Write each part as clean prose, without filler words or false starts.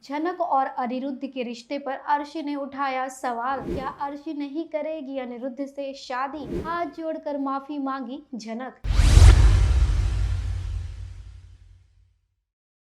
झनक और अनिरुद्ध के रिश्ते पर अर्शी ने उठाया सवाल। क्या अर्शी नहीं करेगी अनिरुद्ध से शादी? हाथ जोड़कर माफी मांगी झनक।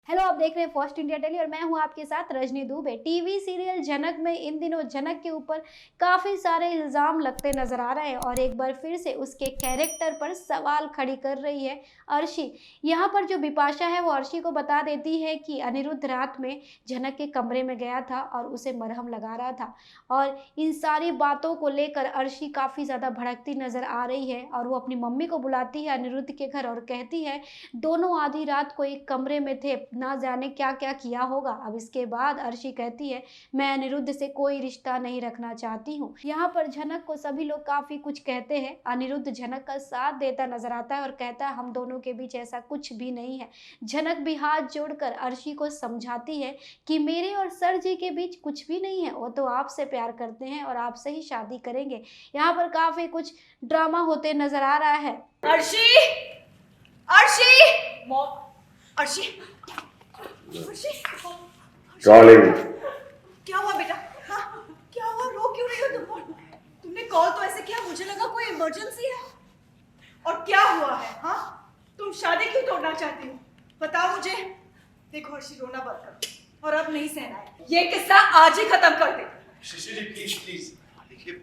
हेलो, आप देख रहे हैं फर्स्ट इंडिया डेली और मैं हूं आपके साथ रजनी दुबे। टीवी सीरियल झनक में इन दिनों झनक के ऊपर काफी सारे इल्जाम लगते नजर आ रहे हैं और एक बार फिर से उसके कैरेक्टर पर सवाल खड़ी कर रही है अर्शी। यहाँ पर जो बिपाशा है वो अर्शी को बता देती है कि अनिरुद्ध रात में झनक के कमरे में गया था और उसे मरहम लगा रहा था और इन सारी बातों को लेकर अर्शी काफी ज्यादा भड़कती नजर आ रही है और वो अपनी मम्मी को बुलाती है अनिरुद्ध के घर और कहती है दोनों आधी रात को एक कमरे में थे, ना जाने क्या क्या किया होगा। अब इसके बाद अर्शी कहती है मैं अनिरुद्ध से कोई रिश्ता नहीं रखना चाहती हूँ। यहाँ पर झनक को सभी लोग काफी कुछ कहते हैं। अनिरुद्ध झनक का साथ देता नजर आता है और कहता है हम दोनों के बीच ऐसा कुछ भी नहीं है। झनक भी हाथ जोड़कर अर्शी को समझाती है कि मेरे और सर जी के बीच कुछ भी नहीं है, वो तो आपसे प्यार करते हैं और आपसे ही शादी करेंगे। यहाँ पर काफी कुछ ड्रामा होते नजर आ रहा है। अर्शी, अर्शी, अर्शी, अर्शी, डार्लिंग, क्या हुआ बेटा? हाँ, क्या हुआ? रो क्यों रही हो तुम? तुमने कॉल तो ऐसे किया, मुझे लगा कोई इमरजेंसी है। और क्या हुआ है? हाँ, तुम शादी क्यों तोड़ना चाहती हो? बताओ मुझे। देखो अर्शी, रोना बंद करो और अब नहीं सहना है। ये किस्सा आज ही खत्म कर दे। शिशी जी प्लीज प्लीज, देखिए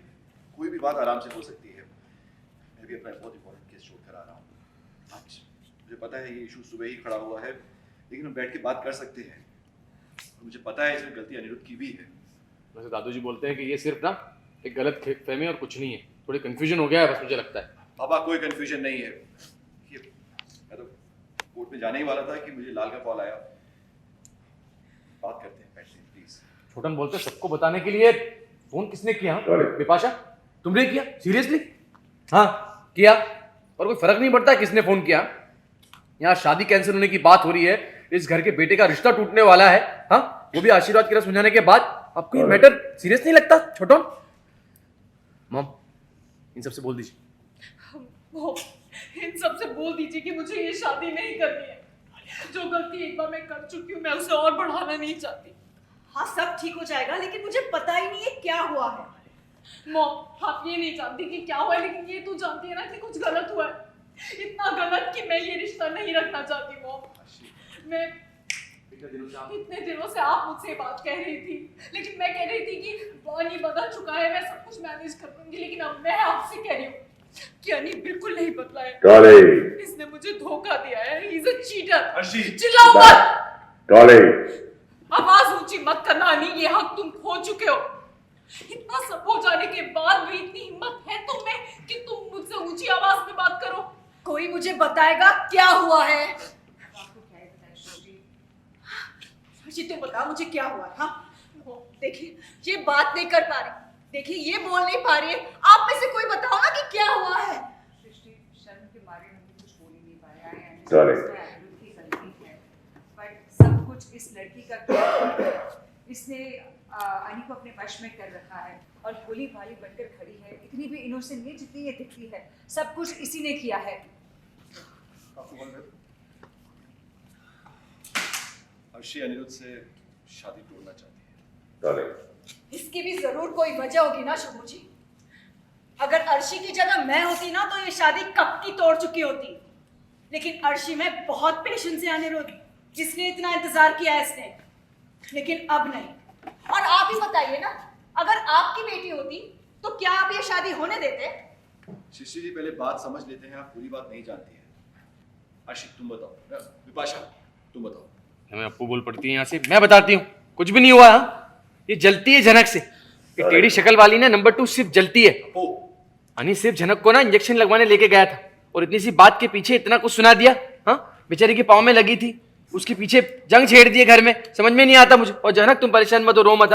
कोई भी बात आराम से हो सकती है। मैं भी अपना बहुत इंपॉर्टेंट केस छोड़ कर आ रहा हूँ आज। मुझे पता है ये इशू सुबह ही खड़ा हुआ है, लेकिन हम बैठ के बात कर सकते हैं। और मुझे पता है इसमें गलती अनिरुद्ध की भी है। वैसे दादूजी बोलते हैं कि ये सिर्फ ना एक गलत फहमी और कुछ नहीं है, थोड़ी कंफ्यूजन हो गया है बस, मुझे लगता है। पापा कोई कंफ्यूजन नहीं है। मैं तो कोर्ट में जाने ही वाला था कि मुझे लाल का कॉल आया। बात करते हैं, बैठते हैं प्लीज। छोटन बोलते सबको बताने के लिए फोन किसने किया? बिपाशा, तुमने किया? सीरियसली? हाँ किया, और कोई फर्क नहीं पड़ता किसने फोन किया। यहाँ शादी कैंसिल होने की बात हो रही है, इस घर के बेटे का रिश्ता टूटने वाला है। हाँ, वो भी आशीर्वाद की रस्म समझाने के बाद आपको ये मैटर सीरियस नहीं लगता? छोटन, मॉम इन सबसे बोल दीजिए। इन सबसे बोल दीजिए कि मुझे ये शादी नहीं करनी है। जो गलती एक बार मैं कर चुकी हूँ, मैं उसे और बढ़ाना नहीं चाहती। हाँ, सब ठीक हो जाएगा, लेकिन मुझे पता ही नहीं है क्या हुआ है। मॉम, आप ये नहीं जानती कि क्या हुआ है, लेकिन ये तो जानती है ना कि कुछ गलत हुआ है। इतना गलत कि मैं ये रिश्ता नहीं रखना चाहती। मॉम, मैं इतने दिनों से आप मुझसे बात कह रही थी, लेकिन मैं कह रही थी कि पानी बदल चुका है, मैं सब कुछ मैनेज कर लूंगी। लेकिन अब मैं आपसे कह रही हूँ कि अनी बिल्कुल नहीं बदला है। इसने मुझे धोखा दिया है। He is a cheater. चिल्लाओ मत। आवाज ऊंची मत करना अनी, ये हक तुम खो चुके हो। इतना सब हो जाने के बाद भी इतनी हिम्मत है तुम में कि तुम मुझसे ऊंची आवाज में बात करो। कोई मुझे बताएगा क्या हुआ है? जी तुम बताओ मुझे क्या हुआ है? हाँ देखिए, ये बात नहीं कर पा रही, देखिए ये बोल नहीं पा रही है। आप में से कोई बताओ ना कि क्या हुआ है। शर्म के मारे हम कुछ बोल ही नहीं पाया है। बट सब कुछ इस लड़की का क्या, इसने अनी को अपने वश में कर रखा है और भोली भाली बनकर खड़ी है। इतनी भी इनोसेंट नहीं जितनी ये दिखती है। सब कुछ इसी ने किया है। अर्शी अनिरुद्ध से शादी तोड़ना चाहती है। इसकी भी जरूर कोई वजह होगी ना शुभू जी। अगर अर्शी की जगह मैं होती ना तो ये शादी कब की तोड़ चुकी होती। लेकिन अर्शी में बहुत पेशेंस है अनिरुद्ध, इसलिए इतना इंतजार किया है इसने। लेकिन अब नहीं। और आप ही बताइए ना, अगर आपकी बेटी होती तो क्या आप ये शादी होने देते? शिशी जी पहले बात समझ लेते हैं, आप पूरी बात नहीं जानती है। अर्शी तुम बताओ, विपाशा तुम बताओ। हमें अप्पू बोल पड़ती है यहाँ से, मैं बताती हूँ कुछ भी नहीं हुआ। ये जलती है झनक से, ये टेढ़ी शक्ल वाली ना नंबर 2 सिर्फ जलती है। अनी सिर्फ झनक को ना इंजेक्शन लगवाने लेके गया था और इतनी सी बात के पीछे इतना कुछ सुना दिया। हाँ, बेचारी के पाँव में लगी थी, उसके पीछे जंग छेड़ दिए घर में। समझ में नहीं आता मुझे। और झनक तुम परेशान मत हो, रो मत।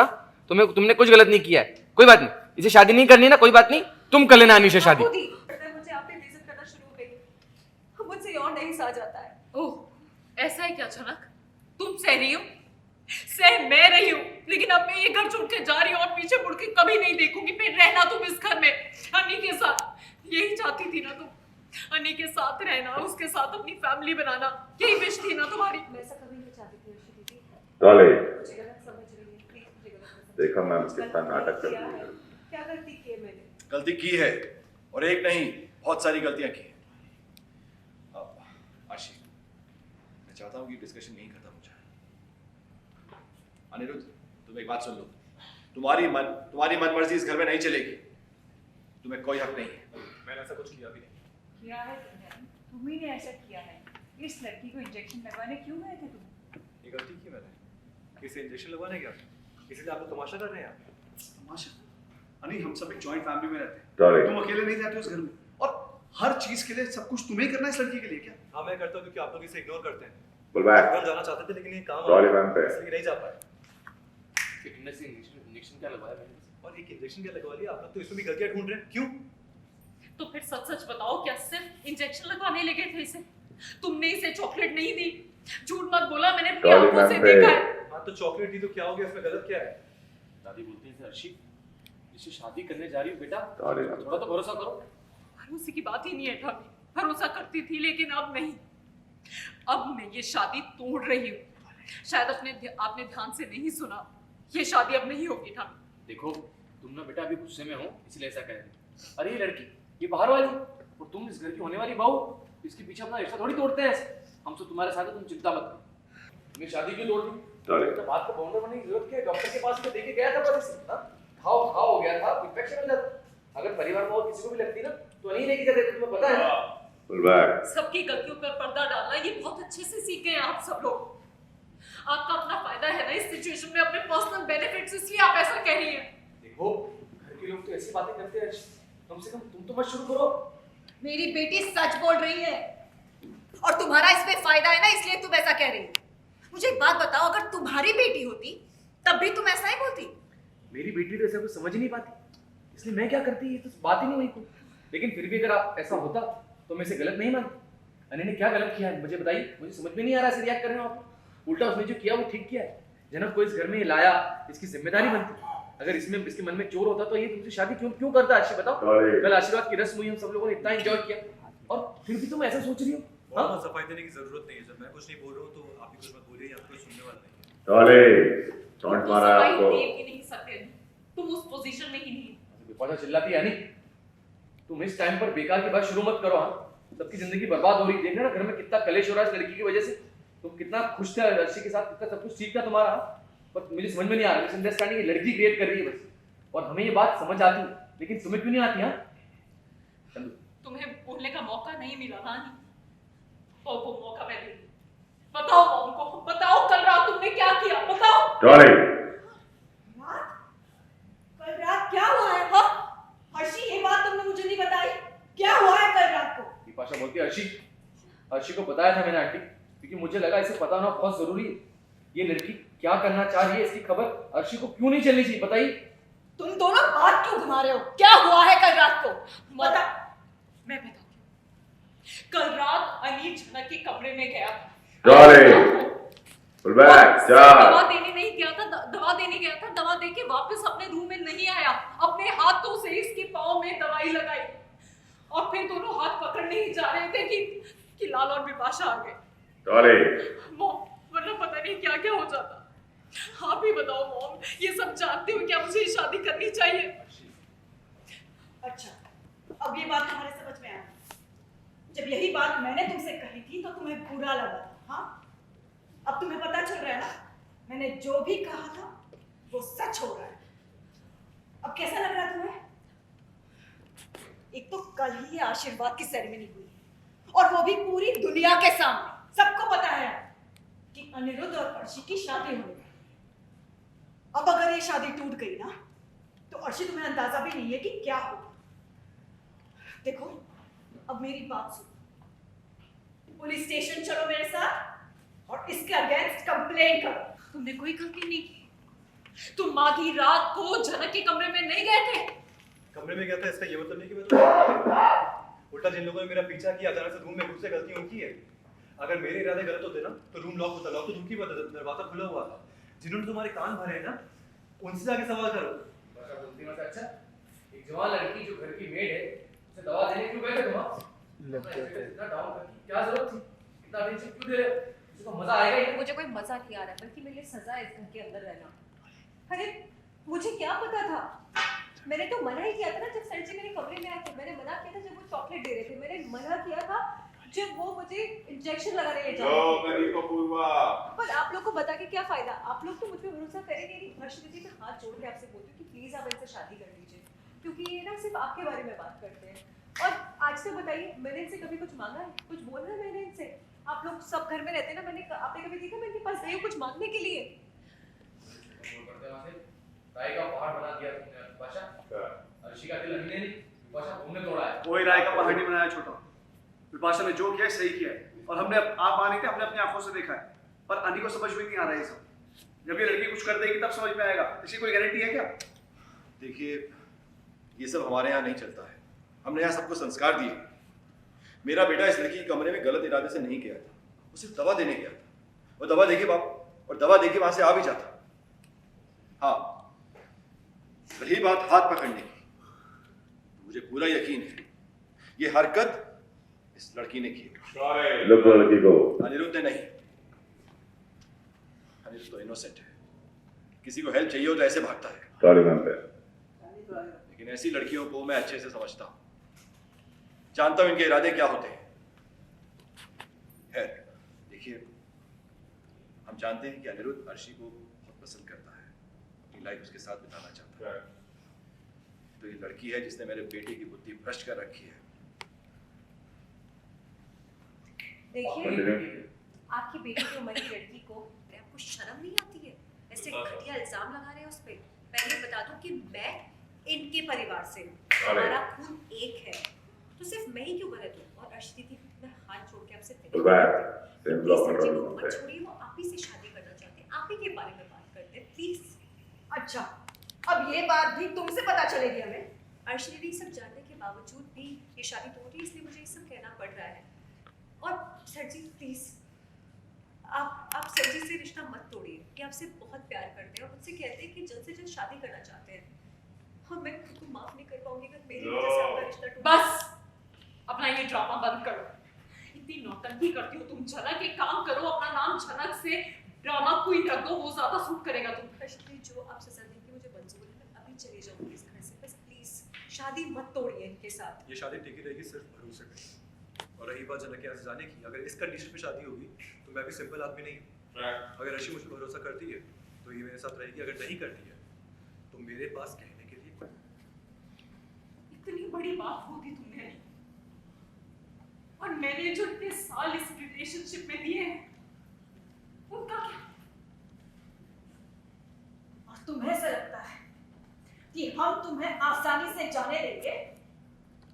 तुमने कुछ गलत नहीं किया है, कोई बात नहीं। इसे शादी नहीं करनी ना, कोई बात नहीं, तुम कर लेना अनी से शादी। मुझे आप पे बेइज्जत करना शुरू हो गई, मुझसे और नहीं सहा जाता है। ओह ऐसा है क्या झनक? तुम सह रही हो? सह मैं रही हूँ, लेकिन अब मैं ये घर छोड़ के जा रही हूँ और पीछे मुड़ के कभी नहीं देखूंगी। फिर रहना तुम इस घर में अनी के साथ, यही चाहती थी ना तुम? अनी के साथ रहना, उसके साथ अपनी फैमिली बनाना, यही विश थी ना तुम्हारी? मैं ऐसा कभी नहीं चाहती थी। देखा मैम कितना नाटक कर रही है। क्या गलती की है मैंने? गलती की है और एक नहीं बहुत सारी गलतियां की हैं। अब आशी, मैं चाहता हूँ कि डिस्कशन यहीं खत्म हो जाए। अनिरुद्ध, तुम एक बात सुन लो। तुम्हारी मन मर्जी इस घर में नहीं चलेगी। तुम्हें कोई हक नहीं है। मैंने ऐसा कुछ किया भी नहीं। किया है तुमने, तुम्ही ने ऐसा किया है। इस लड़की को इंजेक्शन लगवाने क्यों गए थे तुम? ये गलती की मैंने, किसे इंजेक्शन लगवाने गया, इसीलिए आप लोग तमाशा कर रहे हैं यहाँ पे। तमाशा? अनी, हम सब एक जॉइंट फैमिली में रहते Darling. हैं। तुम अकेले नहीं रहते उस घर में, और हर चीज के लिए सब कुछ तुम्हें ही करना है इस लड़की के लिए क्या? हाँ मैं करता हूँ क्योंकि आप लोग इसे इग्नोर करते हैं। बुलबैक, हम जाना चाहते थे लेकिन ये काम Sorry, ma'am, पे। इसलिए नहीं जा पाए। फिटनेस से इंजेक्शन क्या लगवाया मैंने? और एक इंजेक्शन क्या लगवा लिया आप लोग, तो इसमें भी गलतियाँ ढूंढ रहे हैं क्यों? तो फिर सच सच बताओ, क्या सिर्फ इंजेक्शन लगवाने लगे थे इसे? तुमने इसे चॉकलेट नहीं दी? झूठ मत बोला, मैंने अपनी Sorry, आंखों से ma'am, देखा है। हाँ तो चॉकलेट दी तो क्या हो गया, इसमें गलत क्या है? दादी बोलती है अर्शी, जिससे शादी करने जा रही हो बेटा, Sorry, ma'am. थोड़ा तो भरोसा करो। भरोसे की बात ही नहीं है ठामी। भरोसा करती थी लेकिन अब नहीं। अब मैं ये शादी तोड़ रही हूँ। शायद आपने ध्यान से नहीं सुना। ये शादी अब नहीं होगी ठामी। देखो तुम ना बेटा अभी गुस्से में हो इसलिए ऐसा कह रहे हो। अरे ये लड़की, ये बाहर वाली, और तुम इस घर की होने वाली बहू, इसके पीछे अपना रिश्ता थोड़ी तोड़ते हैं ऐसे। हम तो तुम्हारे साथ हैं, तुम चिंता मत करो। तुमने शादी क्यों तोड़ दी? तो बात को बाउंडर बनने की जरूरत क्या है? डॉक्टर के पास मैं देके गया था बस इसे, हाँ? घाव हो गया था, इन्फेक्शन हो जाता। अगर परिवार में और किसी को भी लगती ना तो नहीं लेके जाते, तुम्हें पता है। बुलबैक, सबकी गलतियों पर पर्दा डालना ये बहुत अच्छे से सीख गए आप सब लोग। आपका अपना फायदा है ना इस सिचुएशन में, अपने पर्सनल बेनिफिट्स, इसलिए आप ऐसा कह रही हैं। देखो घर के लोग तो ऐसी बातें करते हैं, कम से कम तुम तो मत शुरू करो। मेरी बेटी सच बोल रही है और तुम्हारा इसमें फायदा है ना, इसलिए तुम ऐसा कह रही हो। मुझे एक बात बताओ, अगर तुम्हारी बेटी होती तब भी तुम ऐसा ही बोलती? मेरी बेटी तो ऐसा कुछ समझ ही नहीं पाती, इसलिए मैं क्या करती, ये तो बात ही नहीं हुई कोई। लेकिन फिर भी अगर आप ऐसा होता तो मैं इसे गलत नहीं मानती। अने ने क्या गलत किया है मुझे बताइए, मुझे समझ में नहीं आ रहा है रिएक्ट कर रहे हो आप। उल्टा उसने जो किया वो ठीक किया है। जनक को इस घर में लाया, इसकी जिम्मेदारी बनती। अगर इसमें इसके मन में चोर होता तो ये तुमसे शादी क्यों करता? आशी बताओ। कल आशीर्वाद की रस्म हुई, हम सब लोगों ने इतना एंजॉय किया, और फिर भी तुम ऐसा सोच रही हो। बहुत सफाई देने की जरूरत नहीं है। जब मैं कुछ नहीं बोल रहा हूँ तो आप भी कुछ मत बोलिए, यहाँ पे कोई सुनने वाला नहीं है। टॉन्ट तुम मारा सफाई आपको। दे भी नहीं सकते, तुम उस पोजीशन में ही नहीं। बेपाशा चिल्लाती है नहीं, तुम इस टाइम पर बेकार की बात शुरू मत करो। हाँ, सबकी जिंदगी बर्बाद हो रही है। देख रहे ना घर में कितना कलेश हो रहा है इस लड़की की वजह से। तुम कितना खुश थे अर्शी के साथ, कितना सब कुछ ठीक था तुम्हारा, पर मुझे समझ में नहीं आ रहा। मिसअंडरस्टैंडिंग लड़की क्रिएट कर रही है बस, और हमें ये बात समझ आती है लेकिन तुम्हें क्यों नहीं आती? हाँ तुम्हें बोलने का मौका नहीं मिला ना, तो वो मौका मैं दूंगी। बताओ मॉम को, बताओ कल रात तुमने क्या किया, बताओ। कल रात क्या हुआ है? हाँ हर्षी, ये बात तुमने मुझे नहीं बताई, क्या हुआ है कल रात को? पाशा बोलती है अर्शी को बताया था मैंने आंटी, क्योंकि मुझे लगा इसे पता होना बहुत जरूरी है। ये लड़की क्या करना चाह रही है, इसकी खबर अर्शी को क्यों नहीं चलनी चाहिए, बताइए। तुम दोनों बात क्यों घुमा रहे हो? क्या हुआ है कल रात को? बता। मैं बताती हूँ। कल रात अनिल जनक के कमरे में गया था। दवा देने नहीं गया था, दवा देने गया था। दवा दे के वापस अपने रूम में नहीं आया, अपने हाथों से इसके पाँव में दवाई लगाई, और फिर दोनों हाथ पकड़ने ही जा रहे थे कि लाल और बिपाशा आ गए। मॉम, वरना पता नहीं क्या क्या हो जाता। आप ही बताओ मॉम, ये सब जानते हो क्या मुझे शादी करनी चाहिए? अच्छा, अब ये बात तुम्हारे समझ में आई। जब यही बात मैंने तुमसे कही थी तो तुम्हें बुरा लगा था, हाँ? अब तुम्हें पता चल रहा है ना, मैंने जो भी कहा था वो सच हो रहा है। अब कैसा लग रहा है तुम्हें? एक तो कल ही ये आशीर्वाद की सेरेमनी हुई, और वो भी पूरी दुनिया के सामने। सबको पता है कि अनिरुद्ध और अर्शी की शादी हुई। अब अगर ये शादी टूट गई ना, तो अर्शी तुम्हें अंदाजा भी नहीं है कि क्या होगा। देखो, अब मेरी बात सुनो। पुलिस स्टेशन चलो मेरे साथ और इसके अगेंस्ट कंप्लेन करो। तुमने कोई गलती नहीं की। तुम आधी रात को जनक के कमरे में नहीं गए थे। कमरे में गया था इसका ये मतलब नहीं कि मैं तो उल्टा जिन लोगों ने मेरा पीछा किया, अचानक से रूम में घुस से गलती उनकी है। अगर मेरे इरादे गलत होते ना तो रूम लॉक होता। लॉक तो उनकी बात है, दरवाजा खुला हुआ था। जिन्होंने तुम्हारे कान भरे हैं ना, उनसे जाके सवाल करो। अच्छा, एक जवान लड़की जो घर की मेड है, उसे दवा देने क्यों गए थे तुम? इतना डाउन करके क्या जरूरत थी? इतना टेंशन क्यों दे रहे हो? किसी को मजा आएगा ही? मुझे कोई मजा नहीं आ रहा है, बल्कि मेरे लिए सजा है इस घर के अंदर रहना। अरे मुझे क्या पता था? मैंने तो मना ही किया था ना जब सर जी मेरे कमरे में आए थे। मैंने मना किया था जब वो चॉकलेट दे रहे थे। मैंने मना किया था जब वो मुझे इंजेक्शन लगाने ले जा रहे थे। पर आप लोग को बता के क्या फायदा? आप लोग तो मुझ पे भरोसा करेंगे नहीं। हर्ष दीदी, मैं हाथ जोड़ के आपसे बोलती हूँ कि प्लीज आप इनसे शादी कर लीजिए, क्योंकि ये ना सिर्फ आपके बारे में बात करते हैं। और आज से बताइए, मैंने इनसे कभी कुछ मांगा है? कुछ बोला है मैंने इनसे? आप लोग सब घर में रहते हैं ना, आपने कभी देखा मैं इनके पास गई हूँ कुछ मांगने के लिए? राय का पहाड़ बना दिया तुमने विपाशा। अर्शी का दिल अभी नहीं, विपाशा तुमने तोड़ा है। कोई राय का पहाड़ नहीं बनाया छोटा। विपाशा ने जो किया है सही किया है, और हमने आप आ नहीं थे, हमने अपनी आंखों से देखा है। पर अनी को समझ में नहीं आ रहा है ये सब। जब ये लड़की कुछ कर देगी तब समझ में आएगा। इसकी कोई गारंटी है क्या? देखिए, ये सब हमारे यहाँ नहीं चलता है। हमने यहाँ सबको संस्कार दिए। मेरा बेटा इस लड़की के कमरे में गलत इरादे से नहीं गया था, वो सिर्फ दवा देने गया था। और दवा देके और दवा देके वहां से आ भी जाता। हाँ, रही बात हाथ पकड़ने की, तो मुझे पूरा यकीन है ये हरकत इस लड़की ने की। लड़की को अनिरुद्ध ने नहीं। अनिरुद्ध तो इनोसेंट है। किसी को हेल्प चाहिए हो तो ऐसे भागता है। सॉरी मैम पे लेकिन ऐसी लड़कियों को मैं अच्छे से समझता हूँ, जानता हूँ इनके इरादे क्या होते हैं। खैर, देखिए, हम जानते हैं कि अनिरुद्ध अर्शी को बहुत पसंद करता है, अपनी लाइफ उसके साथ बिताना चाहता है। तो ये लड़की है जिसने मेरे बेटे की बुद्धि भ्रष्ट कर रखी है। देखिए, आपकी बेटी की उम्र की लड़की को, आपको शर्म नहीं आती है? ऐसे घटिया इल्जाम लगा रहे हैं उस पे। पहले बता दूं कि मैं इनके परिवार से हूँ, हमारा खून एक है, तो सिर्फ मैं ही क्यों गलत हूँ? और अर्शी दीदी, मैं हाथ जोड़ के आपसे सर जी को मत छोड़िए, वो आप ही से शादी करना चाहते हैं, आप ही के बारे में बात करते हैं, प्लीज। अच्छा, अब ये बात भी तुमसे पता चलेगी हमें? अर्शी दीदी, सब जानने के बावजूद भी ये शादी तो हो रही है, इसलिए मुझे ये सब कहना पड़ रहा है। और सर जी प्लीज, आप सर जी से रिश्ता मत तोड़िए। ये आपसे बहुत प्यार करते हैं और मुझसे कहते हैं कि जल्द से जल्द शादी करना चाहते हैं, और मैं खुद को माफ नहीं कर पाऊंगी अगर मेरी वजह से आपका रिश्ता टूटा। बस अपना ये ड्रामा बंद करो। इतनी नौटंकी करती हो तुम। झनक, एक काम करो, अपना नाम झनक से ड्रामा क्वीन रख दो, वो ज्यादा सूट करेगा तुम। अर्शी, जो आप सजा देंगी मुझे मंजूर है, मैं अभी चली जाऊंगी इस घर से। बस प्लीज शादी मत तोड़िए इनके साथ। ये शादी टिकी रहेगी सिर्फ भरोसे पे। और रही बात जनक के यहाँ से जाने की, अगर इस कंडीशन पे शादी होगी तो मैं भी सिंपल आदमी नहीं हूँ। अगर अर्शी मुझ पर भरोसा करती है तो ये मेरे साथ रहेगी, अगर नहीं करती है तो मेरे पास कहने के लिए इतनी बड़ी बात होती तुमने नहीं, और मैंने जो इतने साल इस रिलेशनशिप में दिए हैं उनका क्या? और तुम्हें ऐसा लगता है कि हम तुम्हें आसानी से जाने देंगे?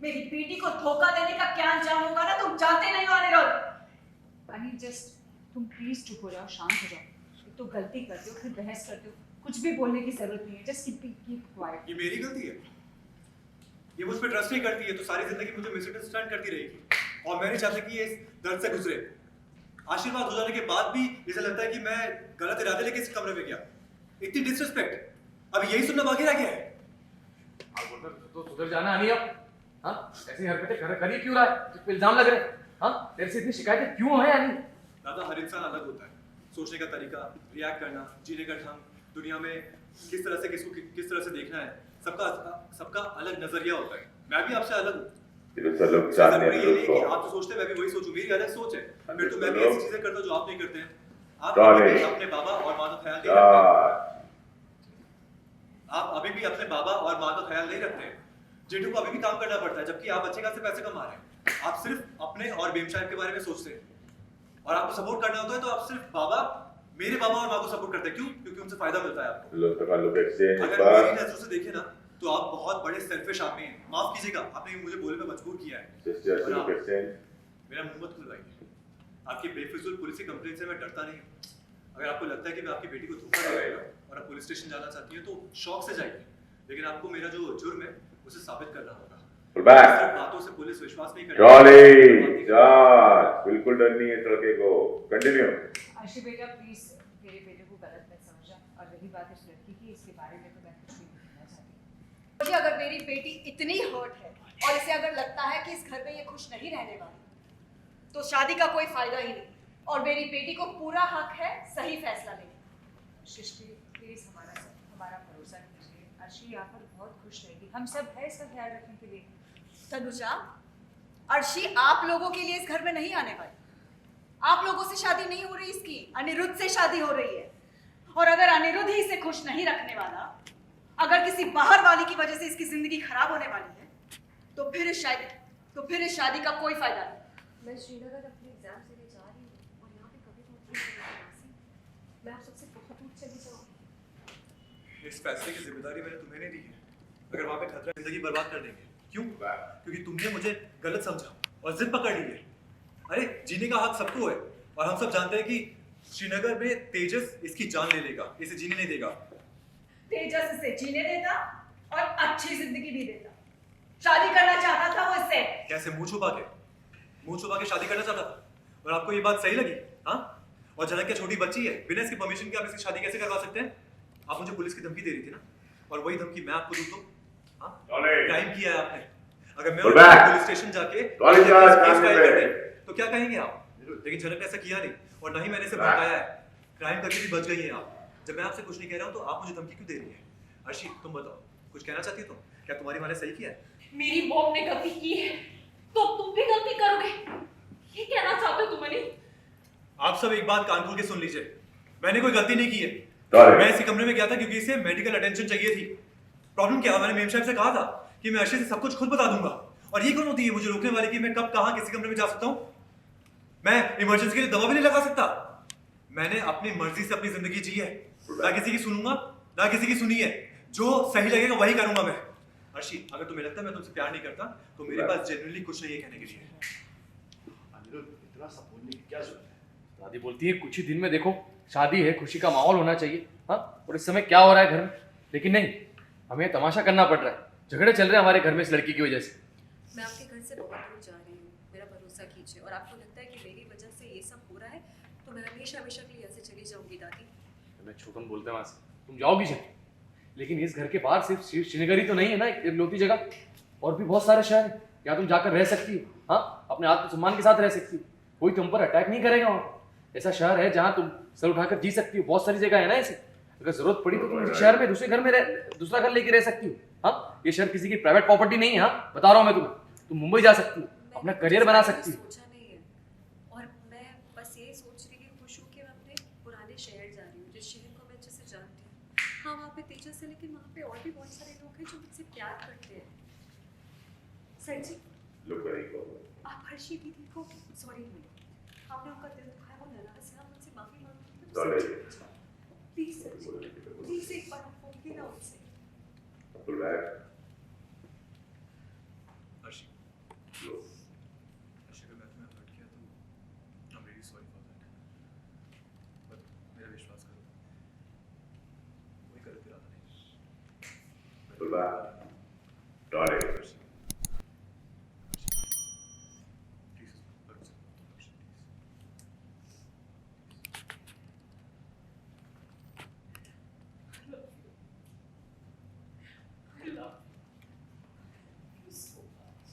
मेरी बेटी को धोखा देने का क्या अंजाम होगा ना तुम जानते नहीं हो अनिरुद्ध। अनिल, जस्ट तुम प्लीज चुप हो जाओ, शांत हो जाओ। तो गलती करते हो, फिर बहस करते हो, कुछ भी बोलने की जरूरत नहीं है। Just keep quiet. ये मेरी गलती है? ये मुझ पर ट्रस्ट नहीं करती है तो सारी जिंदगी मुझे मिसअंडरस्टैंड करती रहेगी, और मैं नहीं चाहता कि ये इस दर्द से गुजरे। आशीर्वाद हो जाने के बाद भी ऐसा लगता है कि मैं गलत इरादे लेके इस कमरे में गया। इतनी डिसरिस्पेक्ट, अब यही सुनना बाकी रह गया है। तो सुधर जाना नहीं अब। हाँ, ऐसी हरकतें कर ही क्यों रहा है? तुझ पे इल्जाम लग रहे हैं। हाँ, तेरे से इतनी शिकायतें क्यों हैं यानी? दादा, हर इंसान अलग होता है, सोचने का तरीका, रिएक्ट करना, जीने का ढंग, दुनिया में किस तरह से किसको किस तरह से देखना है, सबका अलग नजरिया होता है। मैं भी आपसे अलग हूँ। जरूरी ये नहीं कि आप जो सोचते हैं मैं भी वही सोचूं, मेरी अलग सोच है। फिर तो मैं भी ऐसी चीजें करता हूँ जो आप नहीं करते हैं। आप अपने बाबा और माँ का ख्याल नहीं रखते। आप अभी भी अपने बाबा और माँ का ख्याल नहीं रखते। जेठू को अभी भी काम करना पड़ता है, जबकि आप अच्छे खासे पैसे कमा रहे हैं। आप सिर्फ अपने और बेमशाह के बारे में सोचते हैं, और आपको सपोर्ट करना होता है तो आप सिर्फ मेरे बाबा और माँ को सपोर्ट करते हैं। क्यों? क्योंकि उनसे फायदा मिलता है आपको। अगर मेरी नजरों से देखे ना तो आप बहुत बड़े सेल्फिश आदमी हैं। माफ कीजिएगा, आपने मुझे बोलने पे मजबूर किया है। मेरा मुंह मत खुलवाइए। आपकी बेफिजूल पुलिस की कंप्लेन से मैं डरता नहीं हूँ। अगर आपको लगता है कि मैं आपकी बेटी को धोखा दे रहा हूँ और आप पुलिस स्टेशन जाना चाहती हैं तो शौक से जाइए, लेकिन आपको मेरा जो जुर्म है उसे साबित करना होगा। सिर्फ बातों से पुलिस विश्वास नहीं करती। बिल्कुल डर नहीं है लड़के को। कंटिन्यू। अर्शी बेटा, प्लीज मेरे बेटे को गलत मत समझा। और रही बात इस लड़की की, इसके बारे में तो मैं कुछ भी नहीं कहना चाहती। मुझे अगर मेरी बेटी इतनी हर्ट है और इसे अगर लगता है कि इस घर में ये खुश नहीं रहने वाली, तो शादी का कोई फायदा ही नहीं, और मेरी बेटी को पूरा हक है सही फैसला लेने का। सृष्टि, प्लीज हमारा भरोसा कीजिए। अर्शी यहाँ पर बहुत खुश रहेगी, हम सब है इसका ख्याल रखने के लिए। तनुजा, अर्शी आप लोगों के लिए इस घर में नहीं आने वाली। आप लोगों से शादी नहीं हो रही इसकी, अनिरुद्ध से शादी हो रही है। और अगर अनिरुद्ध ही इसे खुश नहीं रखने वाला, अगर किसी बाहर वाली की वजह से इसकी जिंदगी खराब होने वाली है, तो फिर इस शादी का कोई फायदा नहीं। मैं श्रीनगर अपने एग्जाम देने जा रही हूँ और यहाँ पे कभी पहुँची मैं आप सबसे बहुत दूर चली जाऊँगी। इस फैसले की जिम्मेदारी मैंने तुम्हें नहीं दी है। अगर वहाँ पे खतरा, जिंदगी बर्बाद कर देंगे। क्यों? क्योंकि तुमने मुझे गलत समझा और जिद पकड़ ली है। अरे जीने का हक सबको है और हम सब जानते हैं कि श्रीनगर में तेजस इसकी जान ले लेगा, इसे जीने नहीं देगा। तेजस इसे जीने देता और अच्छी जिंदगी भी देता। शादी करना चाहता था वो इससे। कैसे? मुंह छुपा के शादी करना चाहता था। और आपको ये बात सही लगी? हाँ? और जनक क्या छोटी बच्ची है, बिना इसकी परमिशन के आप इसकी शादी कैसे करवा सकते हैं? आप मुझे पुलिस की धमकी दे रही थी ना, और वही धमकी मैं आपको दूं तो? हाँ? क्राइम किया है आपने। अगर मैं पुलिस स्टेशन जाके तो क्या कहेंगे आप? लेकिन जनक ने ऐसा किया नहीं और ना ही मैंने इसे भड़काया है। क्राइम करके भी बच गई हैं आप। जब मैं आपसे कुछ नहीं कह रहा हूँ तो आप मुझे धमकी क्यों दे रही है? अर्शी तुम बताओ, कुछ कहना चाहती हो तुम? क्या तुम्हारी माँ ने सही किया है? मेरी मॉम ने गलती की है तो तुम भी गलती करोगे, ये कहना चाहते हो तुम? नहीं, आप सब एक बात कान खोल के सुन लीजिए, मैंने कोई गलती नहीं की है। मैं इसी कमरे में गया था क्योंकि इसे मेडिकल अटेंशन चाहिए थी। प्रॉब्लम क्या? मैंने मेम साहब से कहा था कि मैं अर्शी से सब कुछ खुद बता दूंगा, और ये कौन होती है मुझे रोकने वाली कि मैं कब कहां किसी कमरे में जा सकता हूं? मैं इमरजेंसी के लिए दवा भी नहीं लगा सकता। मैंने अपनी मर्जी से अपनी जिंदगी जी है, ना किसी की सुनूंगा ना किसी की सुनी है। जो सही लगेगा वही करूंगा मैं। अर्शी, अगर तुम्हें लगता है मैं तुमसे प्यार नहीं करता तो मेरे पास जेन्युइनली कुछ नहीं है कहने के लिए। अनिरुद्ध, इतना सब बोलने की क्या जरूरत है? दादी बोलती है कुछ ही दिन में देखो शादी है, खुशी का माहौल होना चाहिए। हाँ, और इस समय क्या हो रहा है घर में? लेकिन नहीं, हमें तमाशा करना पड़ रहा है। झगड़े चल रहे हैं हमारे घर में इस लड़की की वजह से। मैं आपके घर से बहुत दूर जा रही हूँ, मेरा भरोसा कीजिए। और आपको लगता है कि मेरी वजह से ये सब हो रहा है तो मैं हमेशा हमेशा के लिए यहाँ से चली जाऊंगी दादी। मैं छोटन बोलते हैं वहां से, तुम जाओगी चल, लेकिन इस घर के बाहर सिर्फ श्रीनगर ही तो नहीं है ना एक इकलौती जगह, और भी बहुत सारे शहर हैं या तुम जाकर रह सकती हो। हाँ, अपने आत्मसम्मान के साथ रह सकती हो, कोई तुम पर अटैक नहीं करेगा वहाँ। ऐसा शहर है जहाँ तुम सर उठाकर जी सकती हो, बहुत सारी जगह है ना ऐसे। अगर जरूरत पड़ी तो तुम इस शहर में दूसरे घर में दूसरा घर लेके रह सकती हो। हाँ, ये शहर किसी की प्राइवेट प्रॉपर्टी नहीं है। हाँ, बता रहा हूँ मैं तुम्हें, तुम मुंबई जा सकती हो, अपना करियर बना सकती हो। सोचा नहीं है, और मैं बस ये सोच रही कि खुश हूँ कि मैं अपने पुराने शहर जा रही हूँ, जिस शहर को मैं अच्छे से जानती हूँ। हाँ, वहाँ पे तेजस है, लेकिन वहाँ पे और भी बहुत सारे लोग हैं जो मुझसे प्यार करते हैं। सर जी, आप हर्षी दीदी को सॉरी आपने उनका दिल दुखाया, वो नाराज है, आप उनसे माफी मांगो प्लीज सर जी, प्लीज एक बार आप बोलिए ना उनसे। अर्शी, अगर मैं तुम्हें हर्ट किया तो I'm really sorry for that. But मेरा विश्वास करो, कोई गलत इरादा नहीं। Arshi, please, Arshi, please. I love you so much.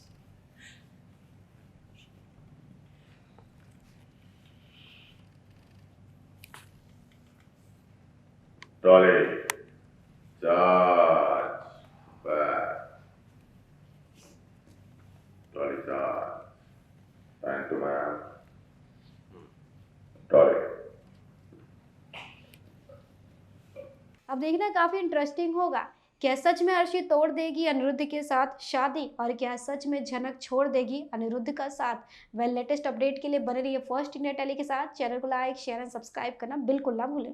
अब देखना काफी इंटरेस्टिंग होगा, क्या सच में अर्शी तोड़ देगी अनिरुद्ध के साथ शादी, और क्या सच में झनक छोड़ देगी अनिरुद्ध का साथ। लेटेस्ट अपडेट के लिए बने रहिए फर्स्ट इंडिया टेली के साथ। चैनल को लाइक शेयर एंड सब्सक्राइब करना बिल्कुल ना भूलें।